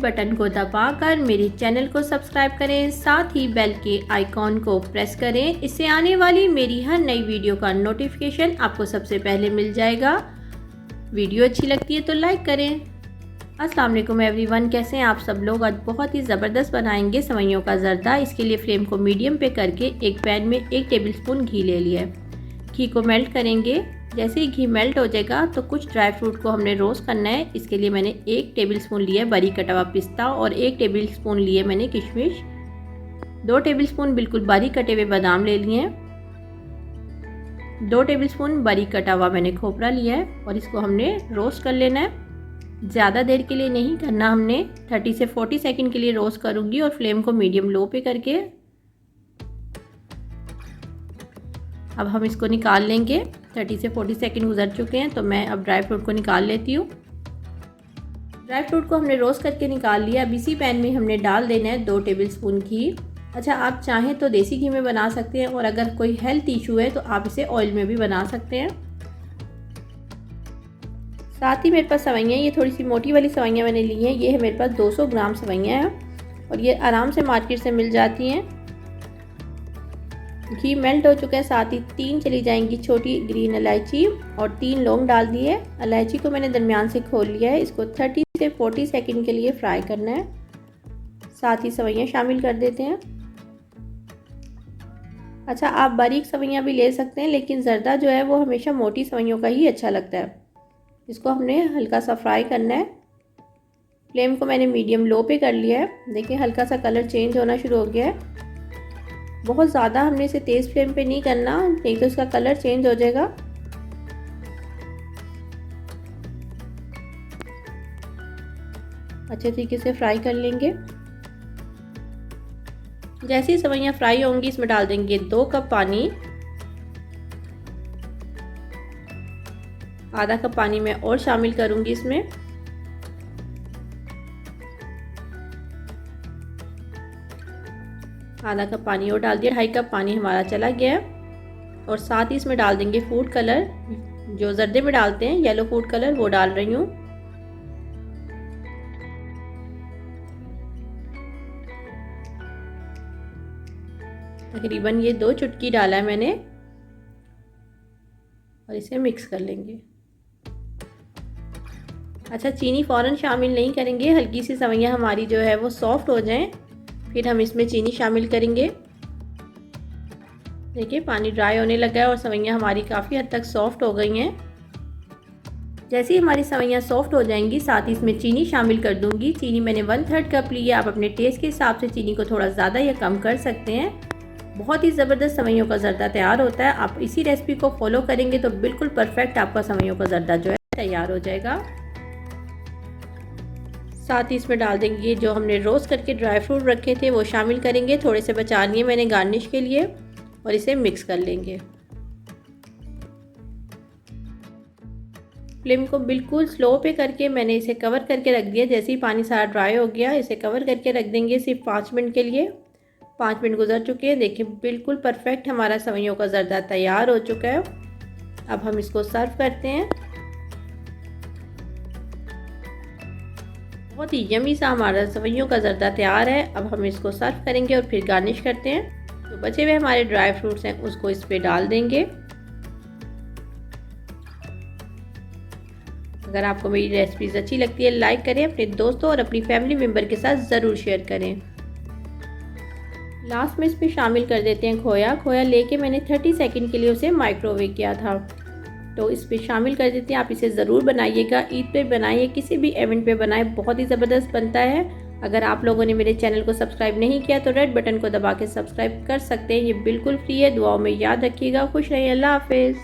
Button को दबाकर मेरे चैनल को सब्सक्राइब करें, साथ ही बेल के आइकॉन को प्रेस करें। इससे आने वाली मेरी हर नई वीडियो का नोटिफिकेशन आपको सबसे पहले मिल जाएगा। वीडियो अच्छी लगती है तो लाइक करें। अस्सलाम वालेकुम एवरीवन, कैसे हैं आप सब लोग। आज बहुत ही ज़बरदस्त बनाएंगे सेवइयों का ज़र्दा। इसके लिए फ्लेम को मीडियम पे करके एक पैन में 1 टेबलस्पून घी ले लिया है। घी को मेल्ट करेंगे। जैसे ही घी मेल्ट हो जाएगा तो कुछ ड्राई फ्रूट को हमने रोस्ट करना है। इसके लिए मैंने 1 टेबलस्पून लिया है बारीक कटा हुआ पिस्ता और 1 टेबलस्पून लिए मैंने किशमिश। 2 टेबलस्पून बिल्कुल बारीक कटे हुए बादाम ले लिए हैं। 2 टेबलस्पून बारीक कटा हुआ मैंने खोपरा लिया है और इसको हमने रोस्ट कर लेना है। ज़्यादा देर के लिए नहीं करना, हमने 30 से 40 सेकंड के लिए रोस्ट करूँगी और फ्लेम को मीडियम लो पे करके अब हम इसको निकाल लेंगे। 30 से 40 सेकंड गुजर चुके हैं तो मैं अब ड्राई फ्रूट को निकाल लेती हूँ। ड्राई फ्रूट को हमने रोस्ट करके निकाल लिया। अब इसी पैन में हमने डाल देना है 2 टेबलस्पून घी। अच्छा, आप चाहें तो देसी घी में बना सकते हैं और अगर कोई हेल्थ इशू है तो आप इसे ऑयल में भी बना सकते हैं। साथ ही मेरे पास सेवइयाँ, ये थोड़ी सी मोटी वाली सेवइयाँ मैंने ली हैं। ये है मेरे पास 200 ग्राम सेवइयाँ हैं और ये आराम से मार्केट से मिल जाती हैं। घी मेल्ट हो चुका है। साथ ही 3 चली जाएंगी छोटी ग्रीन इलायची और 3 लौंग डाल दिए। इलायची को मैंने दरमियान से खोल लिया है। इसको 30 से 40 सेकंड के लिए फ्राई करना है। साथ ही सेवइयाँ शामिल कर देते हैं। अच्छा, आप बारीक सेवइयाँ भी ले सकते हैं, लेकिन ज़र्दा जो है वो हमेशा मोटी सेवइयों का ही अच्छा लगता है। इसको हमने हल्का सा फ्राई करना है। फ्लेम को मैंने मीडियम लो पे कर लिया है। देखिए हल्का सा कलर चेंज होना शुरू हो गया है। बहुत ज़्यादा हमने इसे तेज़ फ्लेम पे नहीं करना, नहीं तो इसका कलर चेंज हो जाएगा। अच्छे तरीके से फ्राई कर लेंगे। जैसे ही सेवइयाँ फ्राई होंगी इसमें डाल देंगे 2 कप पानी। आधा कप पानी मैं और शामिल करूंगी इसमें। आधा कप पानी और डाल दिया। 2.5 कप पानी हमारा चला गया है और साथ ही इसमें डाल देंगे फूड कलर, जो जर्दे में डालते हैं, येलो फूड कलर, वो डाल रही हूँ। तकरीबन ये 2 चुटकी डाला है मैंने और इसे मिक्स कर लेंगे। अच्छा, चीनी फ़ौरन शामिल नहीं करेंगे। हल्की सी सेवइयाँ हमारी जो है वो सॉफ्ट हो जाएं, फिर हम इसमें चीनी शामिल करेंगे। देखिए पानी ड्राई होने लगा है और सेवइयाँ हमारी काफ़ी हद तक सॉफ्ट हो गई हैं। जैसे ही हमारी सेवइयाँ सॉफ्ट हो जाएंगी साथ ही इसमें चीनी शामिल कर दूंगी। चीनी मैंने 1/3 कप ली है। आप अपने टेस्ट के हिसाब से चीनी को थोड़ा ज़्यादा या कम कर सकते हैं। बहुत ही ज़बरदस्त सेवइयों का ज़र्दा तैयार होता है। आप इसी रेसिपी को फॉलो करेंगे तो बिल्कुल परफेक्ट आपका सेवइयों का ज़र्दा जो है तैयार हो जाएगा। साथ ही इसमें डाल देंगे जो हमने रोस्ट करके ड्राई फ्रूट रखे थे वो शामिल करेंगे। थोड़े से बचा लिए मैंने गार्निश के लिए और इसे मिक्स कर लेंगे। फ्लेम को बिल्कुल स्लो पे करके मैंने इसे कवर करके रख दिया। जैसे ही पानी सारा ड्राई हो गया इसे कवर करके रख देंगे सिर्फ 5 मिनट के लिए। 5 मिनट गुजर चुके हैं। देखिए बिल्कुल परफेक्ट हमारा सेवइयों का ज़र्दा तैयार हो चुका है। अब हम इसको सर्व करते हैं। बहुत ही यमी सा हमारा सेवइयों का ज़र्दा तैयार है। अब हम इसको सर्व करेंगे और फिर गार्निश करते हैं। तो बचे हुए हमारे ड्राई फ्रूट्स हैं उसको इस पे डाल देंगे। अगर आपको मेरी रेसिपीज़ अच्छी लगती है लाइक करें, अपने दोस्तों और अपनी फैमिली मेम्बर के साथ ज़रूर शेयर करें। लास्ट में इस पर शामिल कर देते हैं खोया। खोया लेके मैंने 30 सेकंड के लिए उसे माइक्रोवेव किया था, तो इस पे शामिल कर देते हैं। आप इसे ज़रूर बनाइएगा, ईद पे बनाइए, किसी भी इवेंट पे बनाए, बहुत ही ज़बरदस्त बनता है। अगर आप लोगों ने मेरे चैनल को सब्सक्राइब नहीं किया तो रेड बटन को दबा के सब्सक्राइब कर सकते हैं। ये बिल्कुल फ्री है। दुआओं में याद रखिएगा। खुश रहिए। अल्लाह हाफिज़।